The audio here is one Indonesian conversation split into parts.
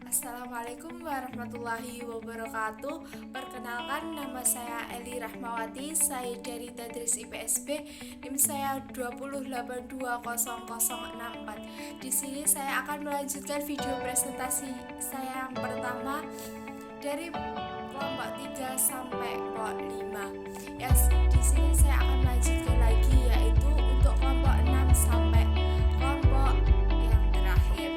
Assalamualaikum warahmatullahi wabarakatuh. Perkenalkan, nama saya Eli Rahmawati. Saya dari Tadris IPSB. NIM saya 208200064. Di sini saya akan melanjutkan video presentasi saya yang pertama dari kelompok 3 sampai kelompok 5. Di sini saya akan melanjutkan lagi, yaitu untuk kelompok 6 sampai kelompok yang terakhir.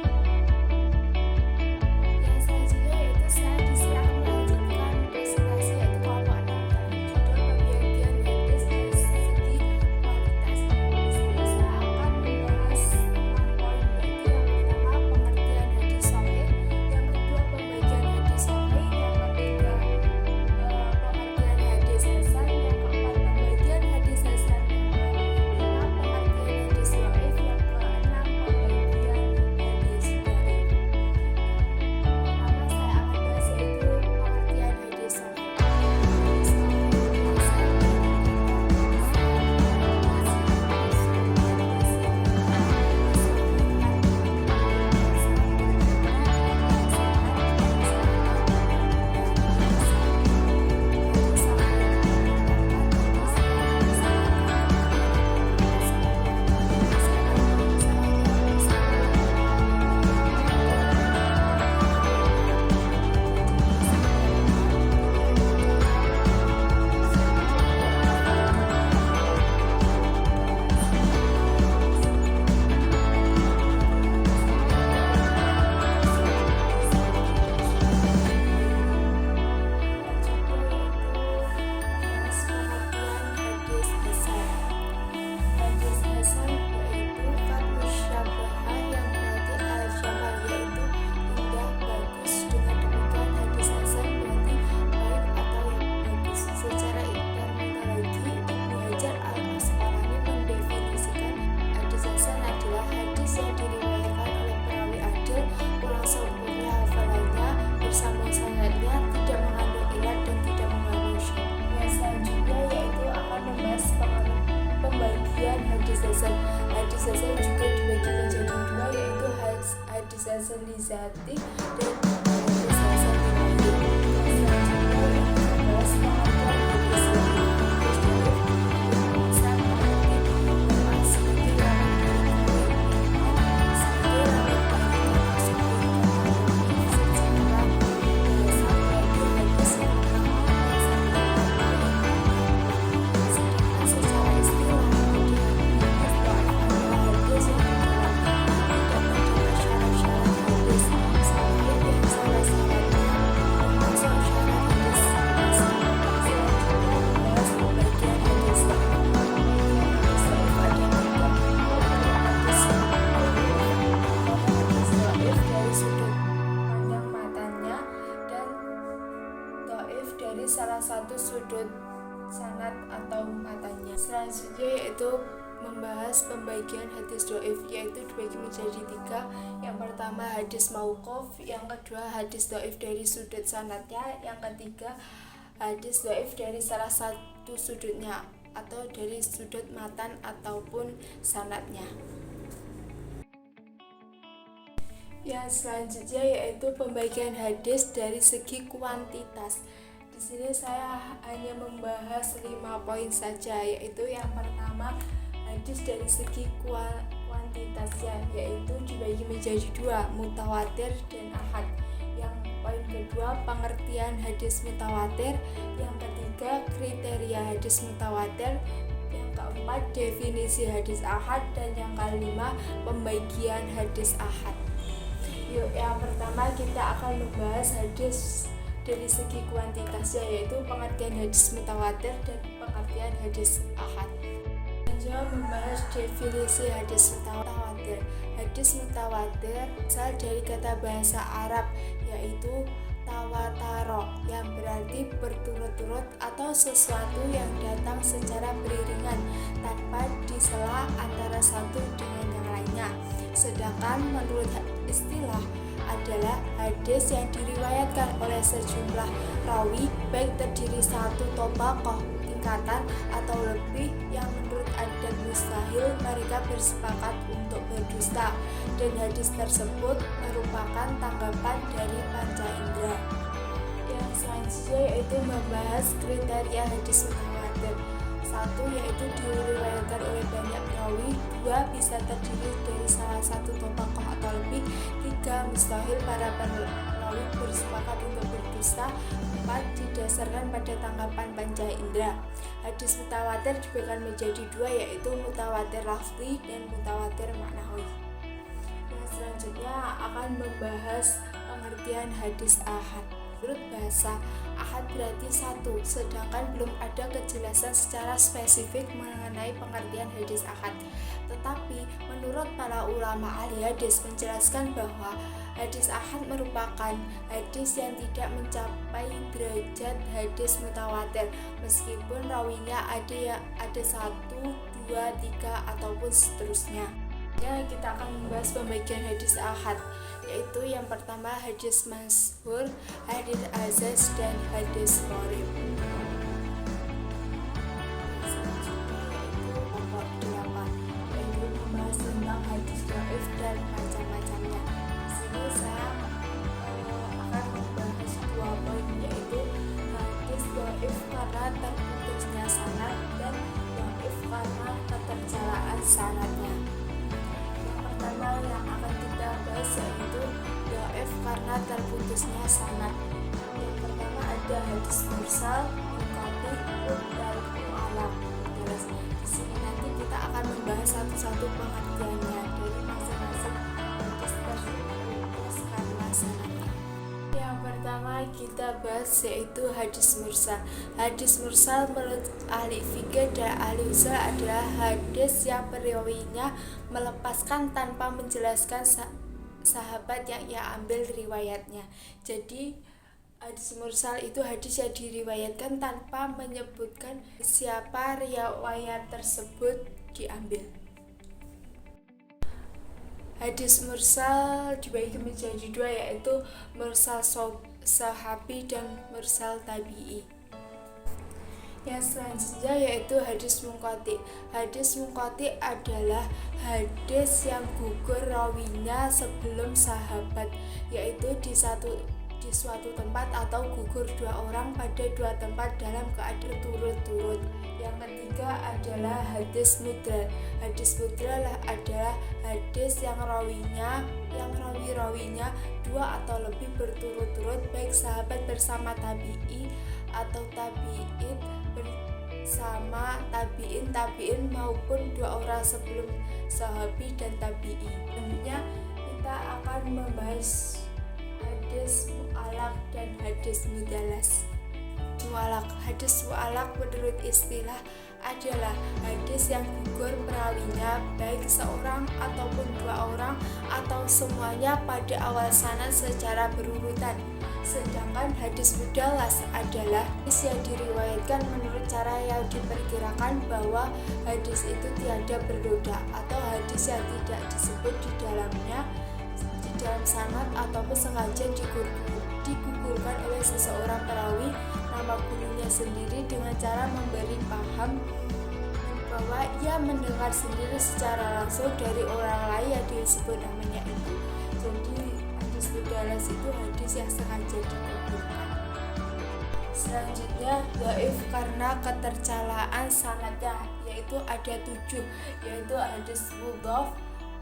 Selanjutnya yaitu saya di sini akan melanjutkan presentasi yaitu kelompok 6 dengan judul pembagian hadis dari segi kualitas. Di sini saya akan membahas 6 poin, yaitu yang pertama pengertian hadis sahih, yang kedua pembagian hadis sahih, yang ketiga pengertian hadis hasan, yang keempat pembagian hadis hasan, yang kelima pengertian hadis dhaif, yang keenam pembagian hadis dhaif. Pertama saya akan bahas yaitu pengertian hadis sahih. Hadis hasan yaitu qad musyabahah, yang berarti al-jamal, yaitu indah, bagus. Dengan demikian hadis hasan berarti baik atau yang bagus. Secara terminologi, Ibnu Hajar al-Asqalani mendefinisikan hadis hasan adalah hadis yang diriwayatkan oleh perawi adil, kurang sempurna hafalannya, bersambung sanadnya, tidak mengandung ilat dan tidak mengandung syadz. Yang selanjutnya yaitu akan membahas pembagian hadis hasan. Hadis hasan juga dibagi menjadi dua, yaitu hadis hasan li dzati dan hadis hasan li ghairi. Selanjutnya yaitu membahas pengertian hadis dhaif. Hadis dhaif bisa berarti lemah sebagai lawan dari sebagai lawan dari tersebut. Secara biasa berarti hadis yang pertama sedangkan secara istilah hadis dhaif adalah hadis yang di dalamnya tidak terdapat syarat-syarat hadis sahih yang salah syaratnya termasuk syarat hadis hasan. Selanjutnya membahas pembagian hadis dhaif. Pembagian hadis dhaif ada tiga, hadis dhaif dari sudut pandang matanya dan dhaif dari salah satu sudut sanad atau matanya. Selanjutnya yaitu membahas pembagian hadis dhaif, yaitu dibagi menjadi tiga. Yang pertama hadis mauquf, yang kedua hadis dhaif dari sudut sanadnya, yang ketiga hadis dhaif dari salah satu sudutnya atau dari sudut matan ataupun sanadnya. Yang selanjutnya yaitu pembagian hadis dari segi kuantitas. Di sini saya hanya membahas 5 poin saja, yaitu yang pertama hadis dari segi kuantitasnya, yaitu dibagi menjadi dua, mutawatir dan ahad. Yang poin kedua pengertian hadis mutawatir, yang ketiga kriteria hadis mutawatir, yang keempat definisi hadis ahad, dan yang kelima pembagian hadis ahad. Yuk, yang pertama kita akan membahas hadis dari segi kuantitasnya, yaitu pengertian hadis mutawatir dan pengertian hadis ahad. Selanjutnya membahas definisi hadis mutawatir. Hadis mutawatir berasal dari kata bahasa Arab, yaitu tawataro, yang berarti berturut-turut atau sesuatu yang datang secara beriringan tanpa disela antara satu dengan yang lainnya. Sedangkan menurut istilah adalah hadis yang diriwayatkan oleh sejumlah rawi, baik terdiri satu tobakoh tingkatan atau lebih, yang menurut adat mustahil mereka bersepakat untuk berdusta, dan hadis tersebut merupakan tanggapan dari yaitu membahas kriteria hadis mutawatir. 1. Yaitu diriwayatkan oleh banyak perawi. 2. Bisa terdiri dari salah satu tokoh atau lebih. 3. Mustahil para perawi bersepakat untuk berdusta. 4. Didasarkan pada tanggapan panca indera. Hadis mutawatir dibagi menjadi 2, yaitu mutawatir lafzi dan mutawatir maknawi. Selanjutnya akan membahas pengertian hadis ahad. Menurut bahasa, ahad berarti satu, sedangkan belum ada kejelasan secara spesifik mengenai pengertian hadis ahad. Tetapi menurut para ulama ahli hadis menjelaskan bahwa hadis ahad merupakan hadis yang tidak mencapai derajat hadis mutawatir, meskipun rawinya ada 1, 2, 3 ataupun seterusnya. Kita akan membahas pembagian hadis ahad, yaitu yang pertama hadis masyhur, hadis azaz, dan hadis gharib. Selanjutnya yaitu pokok 8, yaitu membahas tentang hadis dhaif dan macam-macamnya. Di sini saya akan membahas 2 poin, yaitu hadis dhaif karena terputusnya sanad dan dhaif karena ketercalaan sanadnya. Pertama yang akan kita bahas yaitu dhaif karena terputusnya sanad. Yang pertama ada hadis mursal, munqati, dan mu'allaq. Di sini nanti kita akan membahas satu-satu pengertiannya dari masing-masing hadis terputus karena sanadnya. Yang pertama kita bahas yaitu hadis mursal. Hadis mursal menurut ahli fikih dan ahli usul adalah hadis yang perawinya melepaskan tanpa menjelaskan sahabat yang ia ambil riwayatnya. Jadi hadis mursal itu hadis yang diriwayatkan tanpa menyebutkan siapa riwayat tersebut diambil. Hadis mursal dibagi menjadi 2, yaitu mursal sahabi dan mursal tabi'i. Yang selanjutnya yaitu hadis munqati. Hadis munqati adalah hadis yang gugur rawinya sebelum sahabat, yaitu di suatu tempat atau gugur 2 orang pada 2 tempat dalam keadaan turut-turut. Yang ketiga adalah hadis mudrar. Hadis mudrar adalah hadis yang rawinya 2 atau lebih berturut-turut, baik sahabat bersama tabi'i atau tabi'in bersama tabi'in maupun 2 orang sebelum sahabi dan tabi'i. Selanjutnya kita akan membahas hadis mu'allaq dan hadis mudallas. Hadis mu'allaq menurut istilah adalah hadis yang gugur perawinya baik seorang ataupun 2 orang atau semuanya pada awal sanad secara berurutan. Sedangkan hadis mudallas adalah hadis yang diriwayatkan menurut cara yang diperkirakan bahwa hadis itu tiada bernoda, atau hadis yang tidak disebut di dalam sanad ataupun sengaja digugurkan oleh seseorang perawi nama gurunya sendiri dengan cara memberi paham bahwa ia mendengar sendiri secara langsung dari orang lain yang disebut namanya itu. Jadi hadis mudallas itu hadis yang sengaja digugurkan. Selanjutnya dhaif karena ketercalaan sanadnya, yaitu ada 7, yaitu hadis mudhaf,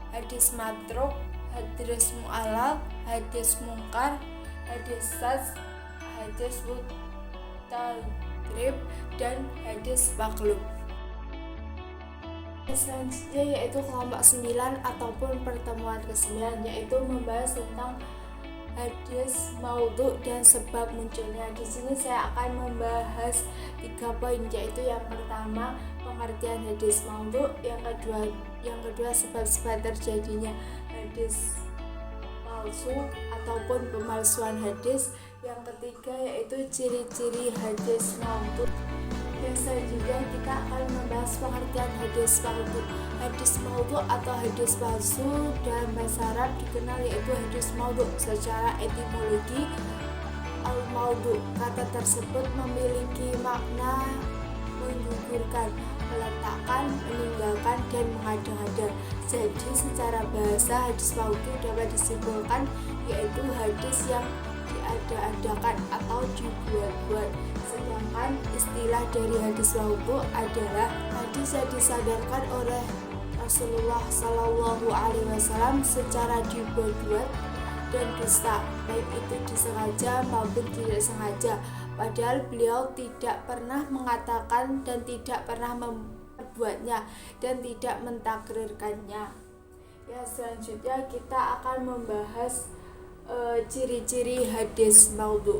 hadis matruk, hadis mu'allaq, hadis munkar, hadis saz, hadis mutaghrib, dan hadis maqlub. Selanjutnya yaitu kelompok 9 ataupun pertemuan ke-9, yaitu membahas tentang hadis maudhu dan sebab munculnya. Di sini saya akan membahas 3 poin, yaitu yang pertama pengertian hadis maudhu, yang kedua sebab-sebab terjadinya hadis palsu ataupun pemalsuan hadis, yang ketiga yaitu ciri-ciri hadis maudhu. Yang selanjutnya kita akan membahas pengertian hadis maudhu. Hadis maudhu atau hadis palsu dalam bahasa Arab dikenal yaitu hadis maudhu. Secara etimologi, al-maudhu, kata tersebut memiliki makna menggugurkan, meletakkan, meninggalkan, dan mengada-ngada. Jadi secara bahasa hadis maudhu dapat disimpulkan yaitu hadis yang diada-adakan atau dibuat-buat. Sedangkan istilah dari hadis maudu adalah hadis yang disadarkan oleh Rasulullah Shallallahu Alaihi Wasallam secara dibuat-buat dan dusta, baik itu disengaja maupun tidak sengaja. Padahal beliau tidak pernah mengatakan dan tidak pernah memperbuatnya dan tidak mentakrirkannya. Ya, selanjutnya kita akan membahas ciri-ciri hadis maudhu.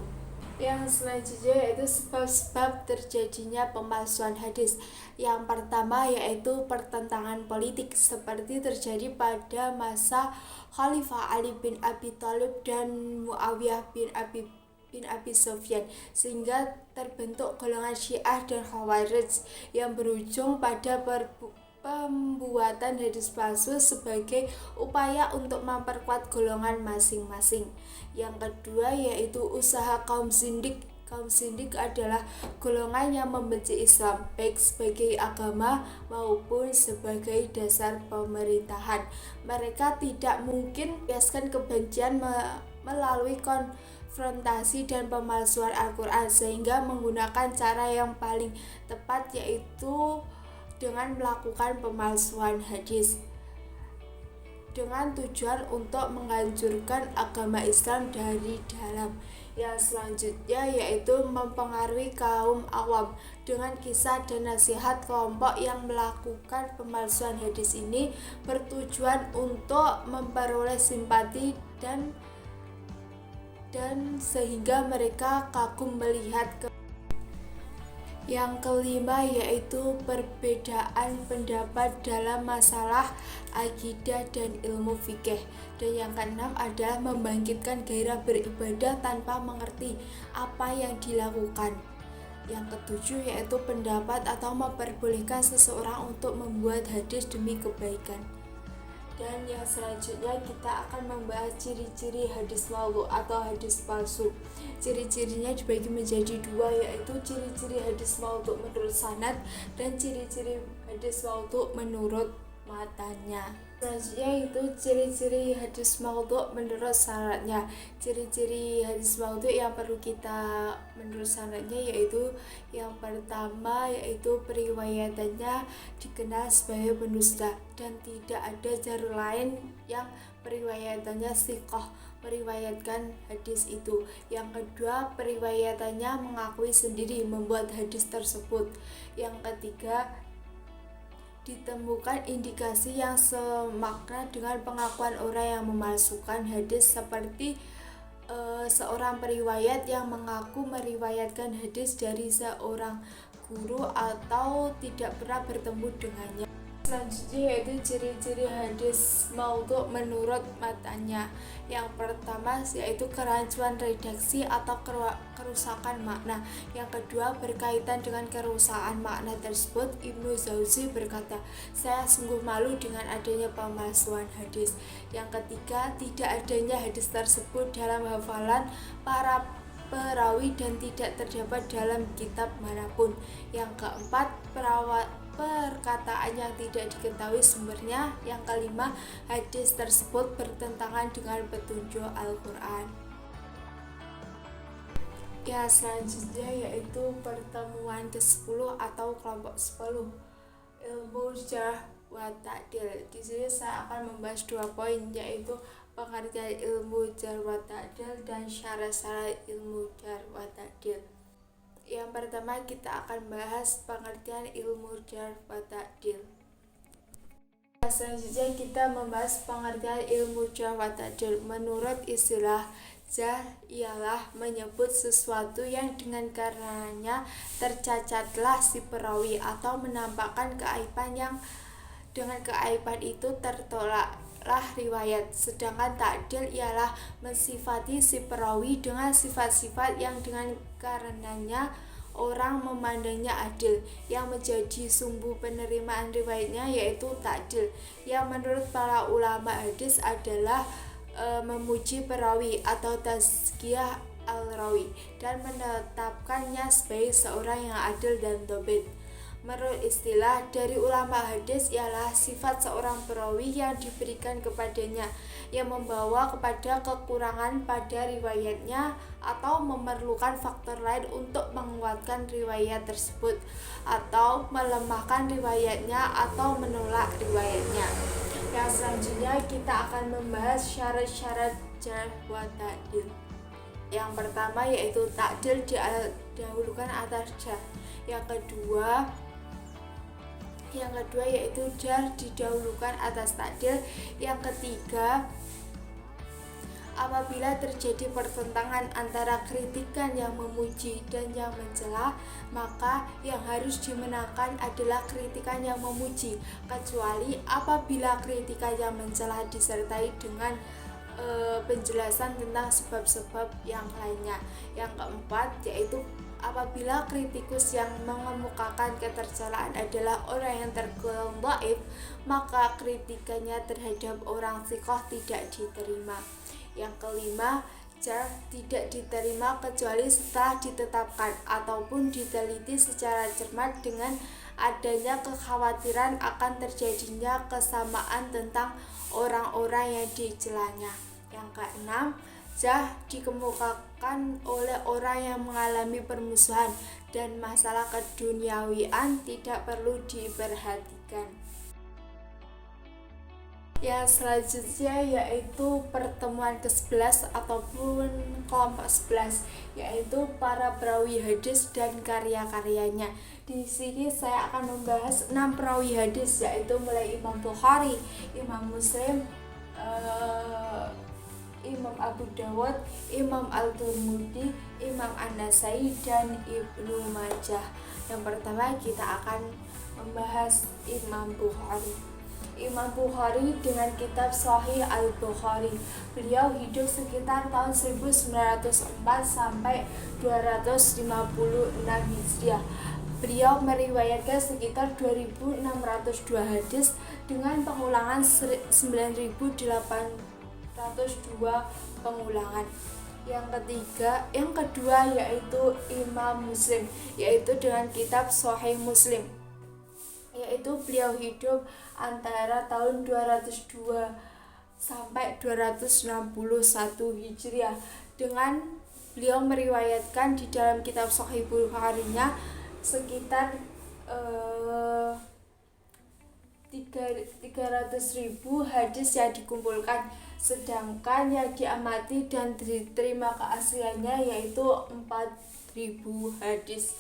Yang selanjutnya yaitu sebab-sebab terjadinya pemalsuan hadis. Yang pertama yaitu pertentangan politik seperti terjadi pada masa Khalifah Ali bin Abi Thalib dan Muawiyah bin Abi Sufyan, sehingga terbentuk golongan Syiah dan Khawarij yang berujung pada pembuatan hadis palsu sebagai upaya untuk memperkuat golongan masing-masing. Yang kedua yaitu usaha kaum zindik. Kaum zindik adalah golongan yang membenci Islam baik sebagai agama maupun sebagai dasar pemerintahan. Mereka tidak mungkin biaskan kebencian melalui konfrontasi dan pemalsuan Al-Quran, sehingga menggunakan cara yang paling tepat yaitu dengan melakukan pemalsuan hadis dengan tujuan untuk menghancurkan agama Islam dari dalam. Yang selanjutnya yaitu mempengaruhi kaum awam dengan kisah dan nasihat kelompok yang melakukan pemalsuan hadis ini bertujuan untuk memperoleh simpati dan sehingga mereka kagum melihat Yang kelima yaitu perbedaan pendapat dalam masalah akidah dan ilmu fikih. Dan yang keenam adalah membangkitkan gairah beribadah tanpa mengerti apa yang dilakukan. Yang ketujuh yaitu pendapat atau memperbolehkan seseorang untuk membuat hadis demi kebaikan. Dan yang selanjutnya kita akan membahas ciri-ciri hadis maudhu atau hadis palsu. Ciri-cirinya dibagi menjadi dua, yaitu ciri-ciri hadis maudhu menurut sanad dan ciri-ciri hadis maudhu menurut matanya. Selanjutnya itu ciri-ciri hadis maudhu menurut sanadnya. Ciri-ciri hadis maudhu yang perlu kita menurut sanadnya yaitu yang pertama yaitu periwayatannya dikenal sebagai pendusta dan tidak ada jalur lain yang periwayatannya thiqah meriwayatkan hadis itu. Yang kedua, periwayatannya mengakui sendiri membuat hadis tersebut. Yang ketiga, ditemukan indikasi yang semakna dengan pengakuan orang yang memalsukan hadis seperti seorang periwayat yang mengaku meriwayatkan hadis dari seorang guru atau tidak pernah bertemu dengannya. Selanjutnya yaitu ciri-ciri hadis maudhu menurut matanya. Yang pertama yaitu kerancuan redaksi atau kerusakan makna. Yang kedua, berkaitan dengan kerusakan makna tersebut, Ibnu Jauzi berkata, "Saya sungguh malu dengan adanya pemalsuan hadis." Yang ketiga, tidak adanya hadis tersebut dalam hafalan para perawi dan tidak terdapat dalam kitab manapun. Yang keempat, perkataan yang tidak diketahui sumbernya. Yang kelima, hadis tersebut bertentangan dengan petunjuk Al-Quran. Ya, selanjutnya yaitu pertemuan ke-10 atau kelompok 10, ilmu jarh wa ta'dil. Di sini saya akan membahas 2 poin, yaitu pengertian ilmu jarh wa ta'dil dan syarat-syarat ilmu jarh wa ta'dil. Yang pertama kita akan bahas pengertian ilmu jarh wa ta'dil. Selanjutnya kita membahas pengertian ilmu jarh wa ta'dil. Menurut istilah jarh ialah menyebut sesuatu yang dengan karenanya tercacatlah si perawi atau menampakkan keaiban yang dengan keaiban itu tertolaklah riwayat. Sedangkan ta'dil ialah mensifati si perawi dengan sifat-sifat yang dengan karenanya orang memandangnya adil, yang menjadi sumbu penerimaan riwayatnya yaitu ta'dil, yang menurut para ulama hadis adalah memuji perawi atau tazkiyah al-rawi dan menetapkannya sebagai seorang yang adil dan dhabit. Menurut istilah dari ulama hadis ialah sifat seorang perawi yang diberikan kepadanya yang membawa kepada kekurangan pada riwayatnya atau memerlukan faktor lain untuk menguatkan riwayat tersebut atau melemahkan riwayatnya atau menolak riwayatnya. Yang selanjutnya kita akan membahas syarat-syarat jarh wa ta'dil. Yang pertama yaitu ta'dil didahulukan atas jarh. Yang kedua yaitu jarh didahulukan atas ta'dil. Yang ketiga, apabila terjadi pertentangan antara kritikan yang memuji dan yang mencela, maka yang harus dimenangkan adalah kritikan yang memuji, kecuali apabila kritikan yang mencela disertai dengan penjelasan tentang sebab-sebab yang lainnya. Yang keempat yaitu apabila kritikus yang mengemukakan ketercelaan adalah orang yang tergolong dhaif, maka kritikannya terhadap orang thiqah tidak diterima. Yang kelima, jarh tidak diterima kecuali setelah ditetapkan ataupun diteliti secara cermat dengan adanya kekhawatiran akan terjadinya kesamaan tentang orang-orang yang dicelanya. Yang keenam, jarh dikemukakan oleh orang yang mengalami permusuhan dan masalah keduniawian tidak perlu diperhatikan. Yang selanjutnya yaitu pertemuan ke-11 ataupun kelompok 11, yaitu para perawi hadis dan karya-karyanya. Di sini saya akan membahas 6 perawi hadis, yaitu mulai Imam Bukhari, Imam Muslim, Imam Abu Dawud, Imam Al-Tirmidzi, Imam An-Nasai, dan Ibnu Majah. Yang pertama kita akan membahas Imam Bukhari. Imam Bukhari dengan kitab Sahih Al-Bukhari. Beliau hidup sekitar tahun 1904 sampai 256 Hijriah. Beliau meriwayatkan sekitar 2602 hadis dengan pengulangan 9802 pengulangan. Yang kedua yaitu Imam Muslim, yaitu dengan kitab Sahih Muslim, yaitu beliau hidup antara tahun 202 sampai 261 Hijriah, dengan beliau meriwayatkan di dalam kitab Sahih Bukhari-nya sekitar 300.000 hadis yang dikumpulkan, sedangkan yang diamati dan diterima keasliannya yaitu 4.000 hadis.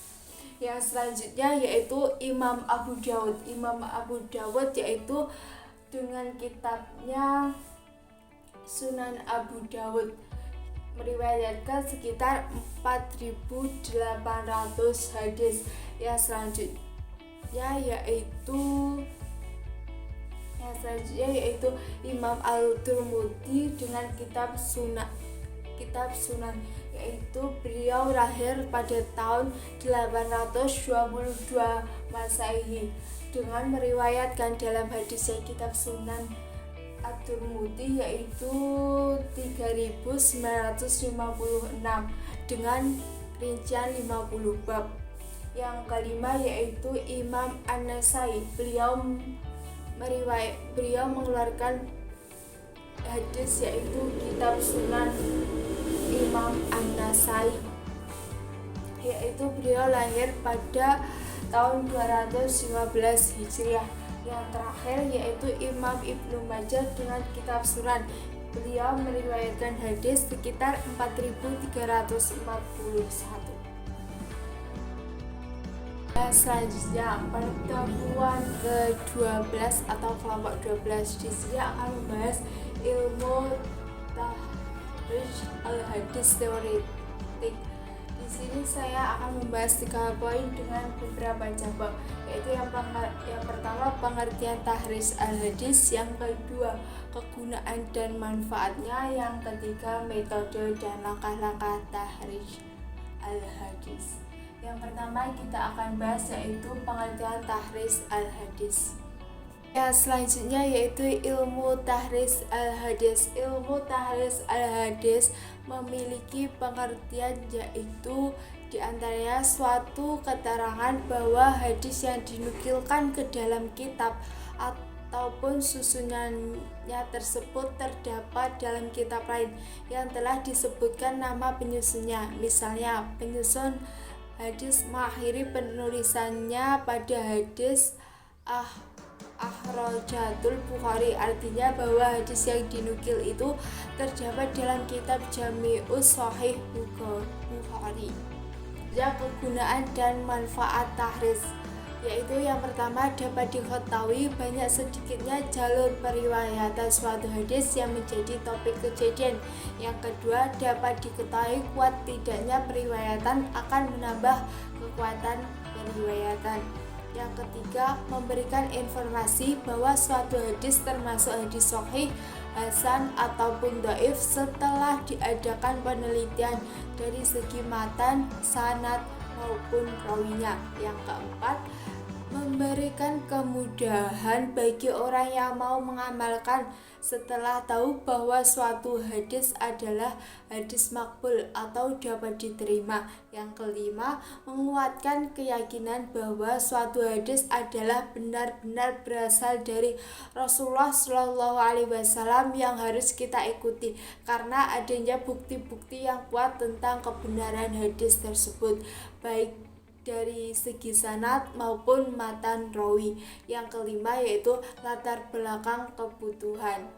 Yang selanjutnya yaitu Imam Abu Dawud. Imam Abu Dawud yaitu dengan kitabnya Sunan Abu Dawud meriwayatkan sekitar 4.800 hadis. Yang selanjutnya yaitu Imam Al-Tirmidzi dengan kitab Sunan, yaitu beliau lahir pada tahun 822 Masehi dengan meriwayatkan dalam hadisnya kitab Sunan At-Tirmidzi yaitu 3956 dengan rincian 50 bab. Yang kelima yaitu Imam An-Nasai. Beliau mengeluarkan hadis yaitu kitab Sunan Imam An-Nasai, yaitu beliau lahir pada tahun 215 Hijriah. Yang terakhir yaitu Imam Ibnu Majah dengan kitab Sunan. Beliau meriwayatkan hadis sekitar 4341. Selanjutnya pertemuan ke-12 atau kelompok 12. Di sini akan membahas ilmu tahrij al-hadis teoretik. Di sini saya akan membahas 3 poin dengan beberapa cabang, yaitu yang pertama pengertian tahrij al-hadis, yang kedua kegunaan dan manfaatnya, yang ketiga metode dan langkah-langkah tahrij al-hadis. Yang pertama kita akan bahas yaitu pengertian tahrij al-hadis. Yang selanjutnya yaitu ilmu tahris al-hadis. Ilmu tahris al-hadis memiliki pengertian yaitu diantaranya suatu keterangan bahwa hadis yang dinukilkan ke dalam kitab ataupun susunannya tersebut terdapat dalam kitab lain yang telah disebutkan nama penyusunnya. Misalnya, penyusun hadis mengakhiri penulisannya pada hadis Akhrajatul Bukhari, artinya bahwa hadis yang dinukil itu terdapat dalam kitab Jami'us Shahih Bukhari. Ya, kegunaan dan manfaat tahris, yaitu yang pertama dapat diketahui banyak sedikitnya jalur periwayatan suatu hadis yang menjadi topik kejadian. Yang kedua, dapat diketahui kuat tidaknya periwayatan akan menambah kekuatan periwayatan. Yang ketiga, memberikan informasi bahwa suatu hadis termasuk hadis sahih, hasan ataupun dhaif setelah diadakan penelitian dari segi matan, sanad maupun rawinya. Yang keempat, memberikan kemudahan bagi orang yang mau mengamalkan setelah tahu bahwa suatu hadis adalah hadis makbul atau dapat diterima. Yang kelima, menguatkan keyakinan bahwa suatu hadis adalah benar-benar berasal dari Rasulullah SAW yang harus kita ikuti karena adanya bukti-bukti yang kuat tentang kebenaran hadis tersebut, baik dari segi sanad maupun matan rawi. Yang kelima yaitu latar belakang kebutuhan.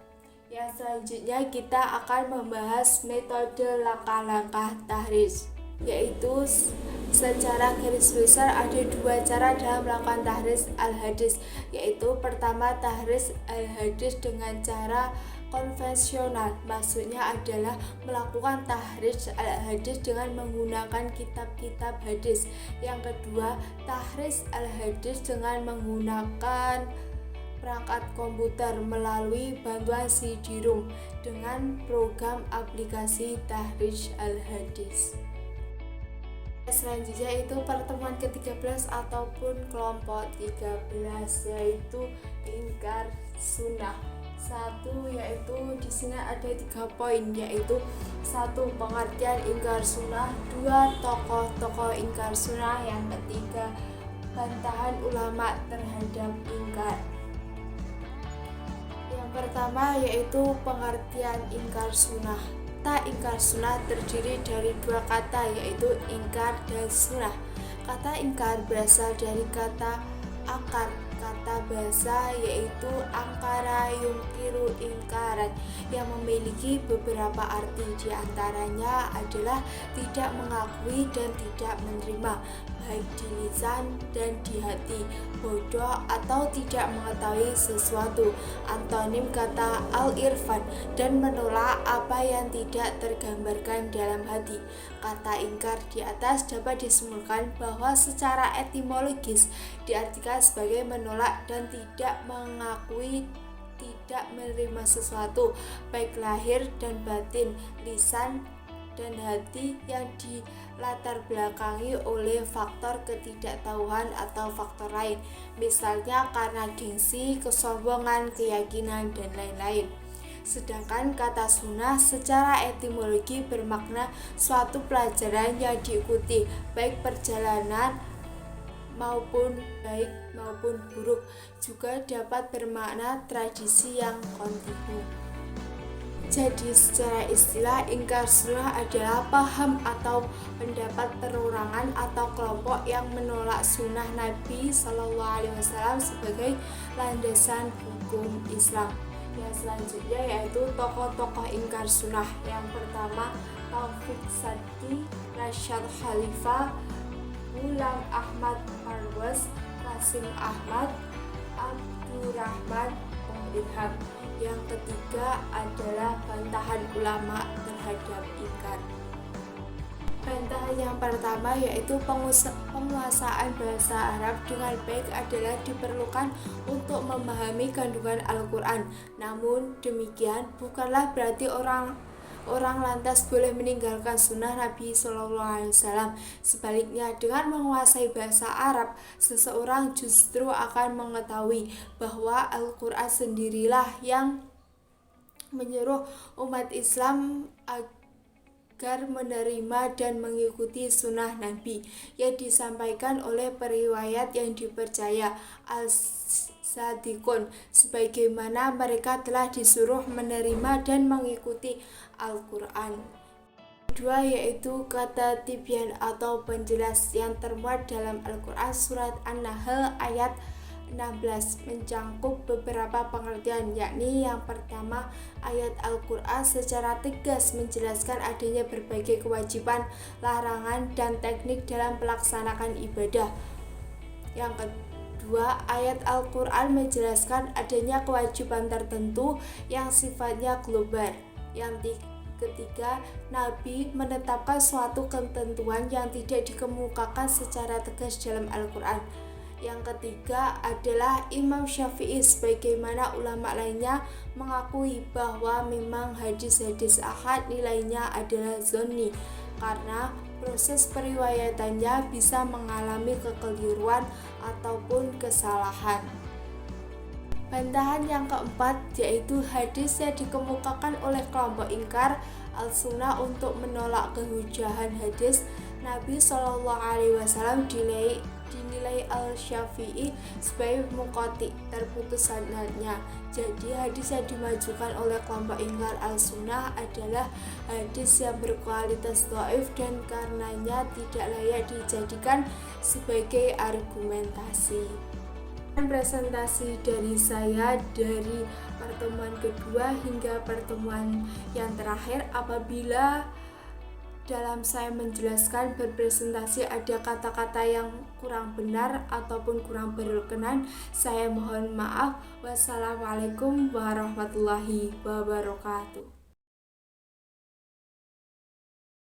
Yang selanjutnya kita akan membahas metode langkah-langkah tahris, yaitu secara garis besar ada dua cara dalam melakukan tahris al-hadis, yaitu pertama tahris al-hadis dengan cara konvensional, maksudnya adalah melakukan tahris al-hadis dengan menggunakan kitab-kitab hadis. Yang kedua, tahris al-hadis dengan menggunakan perangkat komputer melalui bantuan CD-ROM dengan program aplikasi tahris al-hadis. Selanjutnya itu pertemuan ke-13 ataupun kelompok 13, yaitu ingkar sunnah. Satu, yaitu di sini ada 3 poin, yaitu 1. Pengertian ingkar sunnah, 2. Tokoh-tokoh ingkar sunnah, yang ketiga bantahan ulama terhadap ingkar. Yang pertama yaitu pengertian ingkar sunnah. Kata ingkar sunnah terdiri dari 2 kata, yaitu ingkar dan sunnah. Kata ingkar berasal dari kata akar kata bahasa, yaitu angkara yungkiru ingkaran, yang memiliki beberapa arti. Di antaranya adalah tidak mengakui dan tidak menerima, baik di lisan dan di hati, bodoh atau tidak mengetahui sesuatu. Antonim kata al-irfan, dan menolak apa yang tidak tergambarkan dalam hati. Kata ingkar di atas dapat disimpulkan bahwa secara etimologis diartikan sebagai menolak dan tidak mengakui, tidak menerima sesuatu, baik lahir dan batin, lisan dan hati, yang dilatar belakangi oleh faktor ketidaktahuan atau faktor lain, misalnya karena gengsi, kesombongan, keyakinan, dan lain-lain. Sedangkan kata sunnah secara etimologi bermakna suatu pelajaran yang diikuti, baik perjalanan maupun baik maupun buruk. Juga dapat bermakna tradisi yang kontinu. Jadi secara istilah, ingkar sunnah adalah paham atau pendapat perorangan atau kelompok yang menolak sunnah Nabi SAW sebagai landasan hukum Islam. Yang selanjutnya yaitu tokoh-tokoh ingkar sunnah. Yang pertama, Taufik Sadi, Rasyad Khalifah, Ghulam Ahmad Parwas, Qasim Ahmad, Abdurrahman Ilham. Yang ketiga adalah bantahan ulama terhadap ingkar. Bantahan yang pertama yaitu penguasaan bahasa Arab dengan baik adalah diperlukan untuk memahami kandungan Al-Quran. Namun demikian bukanlah berarti orang orang lantas boleh meninggalkan sunnah Nabi SAW. Sebaliknya, dengan menguasai bahasa Arab, seseorang justru akan mengetahui bahwa Al-Quran sendirilah yang menyuruh umat Islam agar menerima dan mengikuti sunnah Nabi yang disampaikan oleh periwayat yang dipercaya al-sadiqun, sebagaimana mereka telah disuruh menerima dan mengikuti Al-Quran. Kedua yaitu kata tibyan atau penjelas yang termuat dalam Al-Quran surat An-Nahl ayat 16 mencangkup beberapa pengertian, yakni yang pertama, ayat Al-Quran secara tegas menjelaskan adanya berbagai kewajiban, larangan, dan teknik dalam pelaksanaan ibadah. Yang kedua, ayat Al-Quran menjelaskan adanya kewajiban tertentu yang sifatnya global. Yang ketiga, Nabi menetapkan suatu ketentuan yang tidak dikemukakan secara tegas dalam Al-Quran. Yang ketiga adalah Imam Syafi'i sebagaimana ulama lainnya mengakui bahwa memang hadis-hadis ahad nilainya adalah zonni karena proses periwayatannya bisa mengalami kekeliruan ataupun kesalahan. Bantahan yang keempat yaitu hadis yang dikemukakan oleh kelompok ingkar al-sunnah untuk menolak kehujahan hadis Nabi SAW dinilai al-Syafi'i sebagai muqati, terputus sanadnya. Jadi hadis yang dimajukan oleh kelompok ingkar al-sunnah adalah hadis yang berkualitas dhaif dan karenanya tidak layak dijadikan sebagai argumentasi. Presentasi dari saya dari pertemuan kedua hingga pertemuan yang terakhir. Apabila dalam saya menjelaskan berpresentasi ada kata-kata yang kurang benar ataupun kurang berkenan, saya mohon maaf. Wassalamualaikum warahmatullahi wabarakatuh.